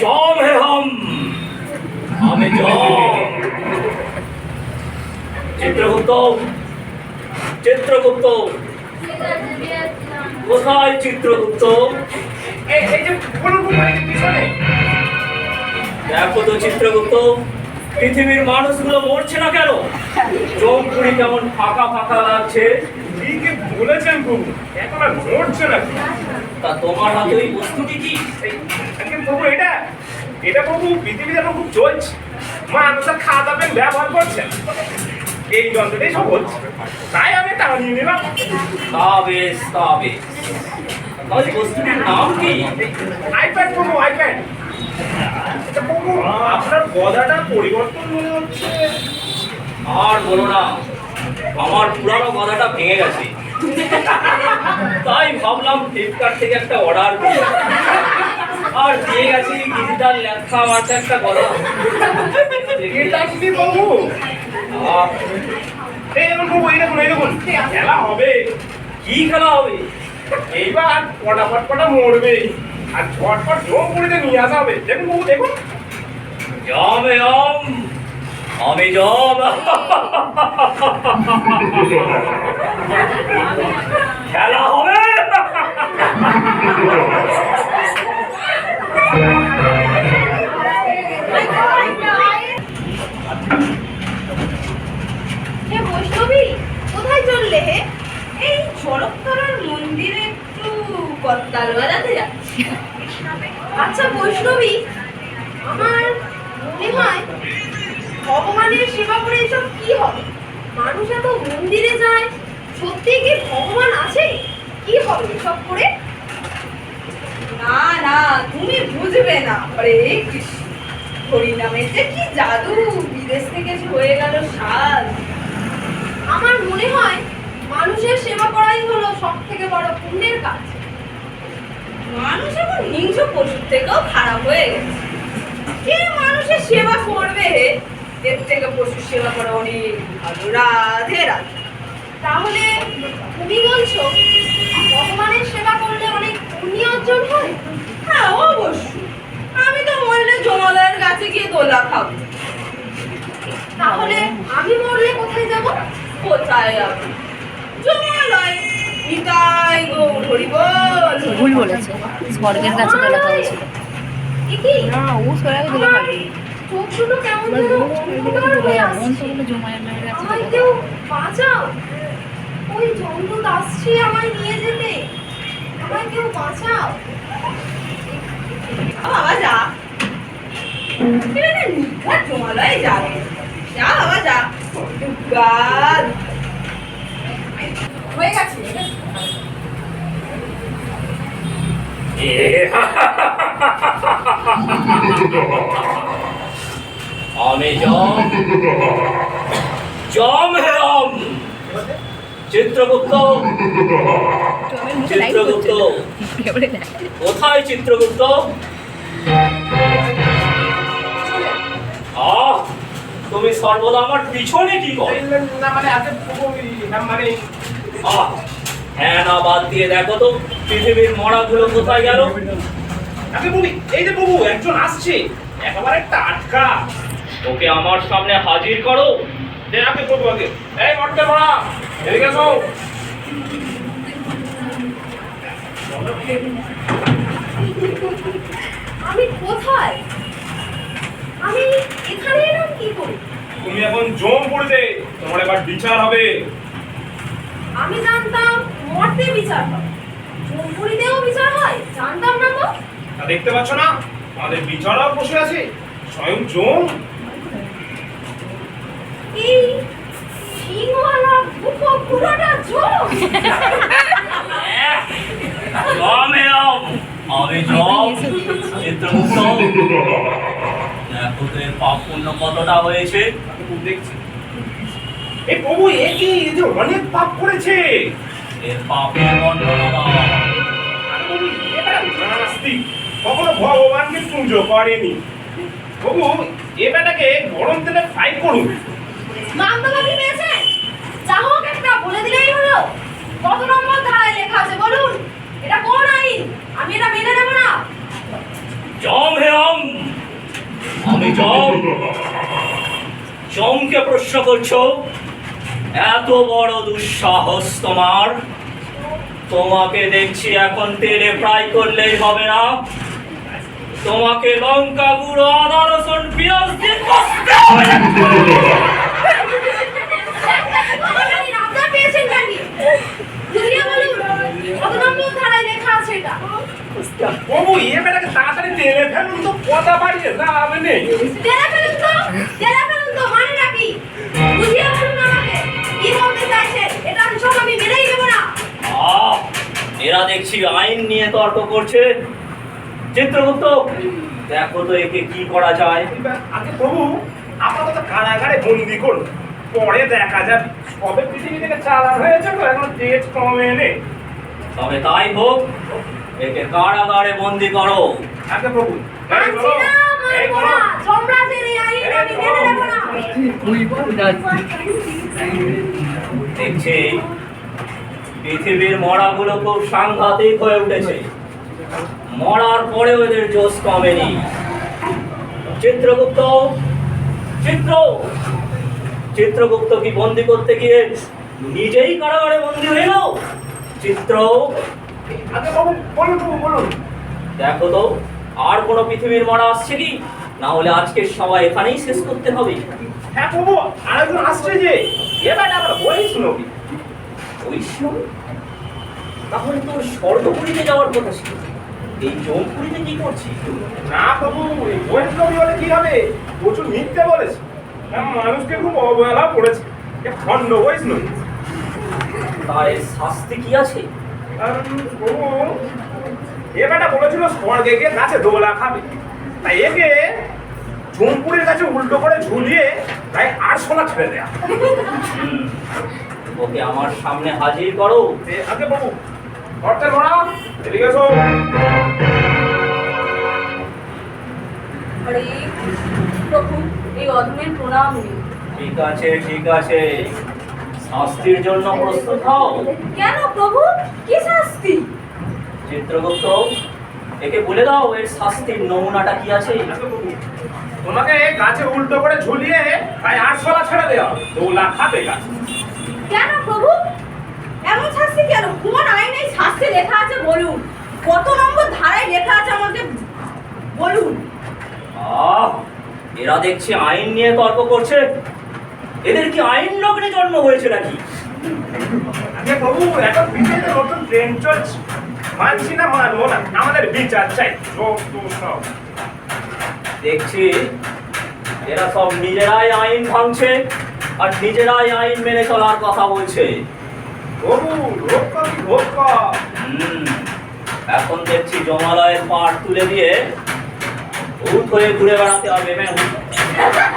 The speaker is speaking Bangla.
जॉम है हम हमें जॉम चित्रगुप्त चित्रगुप्त কোথায় চিত্রগুপ্ত? দেখো তো চিত্রগুপ্ত, পৃথিবীর মানুষগুলো মরছে না কেন? জমপুরি কেমন ফাঁকা ফাঁকা লাগছে। ঠিকই বলেছেন প্রভু, এখন আর মরছে না। তা তোমার হাতে ওই বস্তুটি কি? প্রভু এটা এটা প্রভু পৃথিবীতে এখন খুব চলছে, মানুষের খাওয়া দাওয়া ব্যবহার করছে, এই যন্ত্রটাই সব হচ্ছে, তাই আমি টাকা নিয়ে নিলাম। তা বেশ তা বেশ, তাহলে বস্তুটির নাম কি? আইপ্যাড প্রভু, আইপ্যাড। প্রভু আপনার গদাটা পরিবর্তন মনে হচ্ছে। আর বলো না, আমার পুরানো গদাটা ভেঙে গেছে, তাই ভাবলাম ফ্লিপকার্ট থেকে একটা অর্ডার দিই। আর দিয়ে গেছি ডিজিটাল লেখা মারতে একটা গদা। এটা কি প্রভু? এই দেখুন প্রভু, এই দেখুন, এই দেখুন, খেলা হবে। কি খেলা হবে? এইবার পটাপট কটা মরবে আর ঝটপট জম করে নিয়ে আসা হবে। দেখুন প্রভু, দেখুন। জমে জম আমি জম খেলা হবে। বৈষ্ণবী কোথায় চললে হে? এই শরৎতলার মন্দিরে একটু করতাল বাজাতে যাচ্ছি। আচ্ছা বৈষ্ণবী, আমার মনে হয় ভগবানের সেবা করে এসব কি হবে? মানুষ এত মন্দিরে যায়, সত্যি কি ভগবান আছে? কি হবে এসব করে? না না, তুমি বুঝবে না। হরে কৃষ্ণ, হরিনামের যে কি জাদু, বিদেশ থেকে হয়ে গেল সাজ। আমার মনে হয় মানুষের সেবা করাই হলো সব থেকে বড় পুণ্যের কাজ। মানুষ এখন হিংস্র পশুর থেকেও খারাপ হয়ে গেছে। কে মানুষের সেবা করবে? এর থেকে পশুর সেবা করা অনেক ভালো। রাধে রাধে। তাহলে তুমি বলছো ভগবানের সেবা করলে অনেক পুণ্য অর্জন হয়? হ্যাঁ অবশ্যই। আমি তো মরলে জমালয়ের কাছে গিয়ে দোলা খাবো। তাহলে আমি মরলে কোথায় যাব? কোথায় যাব? জমালয়। নিতাই গৌর হরি বল। ভুল বলেছে, স্বর্গের কাছে তো লেখা হয়েছিল। কি না, ও স্বর্গে দিলে পাবে। চোখ দুটো কেমন যেন অন্ধকার হয়ে আসছে। আমায় কেউ বাঁচাও, ওই জমদূত আসছে আমায় নিয়ে যেতে। আমায় কেউ বাঁচাও। বাবা যা, এটা নিঘাত জমালয়ে যাবে। যা বাবা যা। দুর্গা হয়ে গেছে। আমি জম জম হে हम চিত্রগুপ্ত চিত্রগুপ্ত কোথায় চিত্রগুপ্ত? তুমি সর্বদা আমার পিছনে কি করো? না মানে আছে প্রভু, মানে হ্যাঁ না বাদ দিয়ে দেখো তো পৃথিবীর মরাগুলো কোথায় গেল? আগে প্রভু, এই যে প্রভু একজন আসছে, একেবারে টাটকা। ওকে আমার সামনে হাজির করো। আগে প্রভু, আগে এই মরতে মরা, এদিকে এসো। আমি কোথায়? আমি এখানে এলাম কি করে? তুমি এখন জম পড়িতে, তোমার এবার বিচার হবে। আমি জানতাম মরতে বিচার হয়, জমপুরিতেও বিচার হয়, জানতাম না তো। তা দেখতে পাচ্ছ না, আমাদের বিচারক বসে আছে, স্বয়ং জম। এই সিংহওয়ালা বুকো পুরোটা জম। জম হে हम আমি জম চিত্রগুপ্ত। দেখো তো এর পাপ পুণ্য কতটা হয়েছে। দেখছি এই প্রভু, এ কি এই যে অনেক পাপ করেছে। এর পাপের বর্ণনা দাও। আরে প্রভু, এটা নাস্তিক, কখনো ভগবানকে পুজো করেনি। প্রভু এ বেটাকে গরম তেলে ফ্রাই করুন। মামলাবাদী পেয়েছে, যা হোক একটা বলে দিলেই হলো। কত নম্বর ধারায় লেখা আছে বলুন? এটা কোন আইন? করছো? এত বড় দুঃসাহস তোমার? তোমাকে দেখছি এখন তেলে ফ্রাই করলেই হবে না, তোমাকে লঙ্কা গুঁড়ো, আদা, রসুন, পেঁয়াজ দিয়ে কষতে হবে। আপনারা পেয়েছেন নাকি? বুঝিয়ে বলুন, কত নম্বর ধারায় লেখা আছে এটা? প্রভু এ বেটাকে তাড়াতাড়ি তেলে ফেলুন তো, কথা বাড়িয়ে লাভ নেই। তেলে ফেলুন তো, তেলে ফেলুন তো, মানে নাকি? বুঝিয়ে বলুন আমাকে, কি বলতে চাইছেন? এটা সব আমি মেনেই নেব না। আহ, এরা দেখছি আইন নিয়ে তর্ক করছে। চিত্রগুপ্ত, দেখো তো একে কি করা যায়। আগে প্রভু আপাতত কারাগারে বন্দি করুন, পরে দেখা যাবে। সবে পৃথিবী থেকে চালান হয়েছে তো, এখন তেজ কমে নেই। তবে তাই হোক, একে কারাগারে বন্দি করো। আগে প্রভু মানছি না, মানবো না। যমরাজের এই আইন আমি মেনে নেব না। দেখছি পৃথিবীর মরাগুলো খুব সাংঘাতিক হয়ে উঠেছে, মরার পরেও এদের জোশ কমেনি। চিত্রগুপ্ত, চিত্রগুপ্ত কি বন্দি করতে গিয়ে নিজেই কারাগারে বন্দি হইল? চিত্র, আগে প্রভু বলুন, প্রভু বলুন। দেখো তো আর কোনো পৃথিবীর মরা আসছে কি, না হলে আজকে সবাই এখানেই শেষ করতে হবে। হ্যাঁ প্রভু, আরেকজন আসছে যে, এবার আবার বৈষ্ণব। বৈষ্ণব? তাহলে তো স্বর্গপুরীতে যাওয়ার কথা ছিল, এই জমপুরীতে কি করছি? না প্রভু, এই বৈষ্ণবী হলে কি হবে? প্রচুর মিথ্যে বলেছে, মানুষকে খুব অবহেলা করেছে। এ খণ্ড বৈষ্ণবী। তার এর শাস্তি কি আছে? প্রভু এ বেটা বলেছিল স্বর্গে গিয়ে গাছে দোলা খাবে, তাই একে জমপুরের কাছে উল্টো করে ঝুলিয়ে তাই আরশোলা ছেড়ে দেয়া। ওকে আমার সামনে হাজির করো। আগে প্রভু অর্থের ভরা এদিকে এসো। আরে প্রভু, এই অধমের প্রণাম নিন। ঠিক আছে, ঠিক আছে, শাস্তির জন্য প্রস্তুত হও। কেন প্রভু, কি শাস্তি? চিত্রগুপ্ত, একে বলে দাও এর শাস্তির নমুনাটা কি আছে। তোমাকে গাছে উল্টো করে ঝুলিয়ে তাই আরশোলা ছেড়ে দেওয়া, দোলা খাবে গাছ। কেন প্রভু, এমন শাস্তি কেন? কোন আইনে এই শাস্তি লেখা আছে বলুন? কত নম্বর ধারায় লেখা আছে আমাকে বলুন? এরা দেখছি আইন নিয়ে তর্ক করছে। এদের কি আইন লগ্নে জন্ম হয়েছে নাকি? আগে প্রভু এখন পৃথিবীতে নতুন ট্রেন চলছে, মানছি না, মানবো না, আমাদের বিচার চাই। সব দেখছি এরা সব নিজেরাই আইন ভাঙছে আর নিজেরাই আইন মেনে চলার কথা বলছে। প্রভু রক্ষা কি রক্ষা। এখন দেখছি জমালয়ের পাট তুলে দিয়ে ভূত হয়ে ঘুরে বেড়াতে হবে।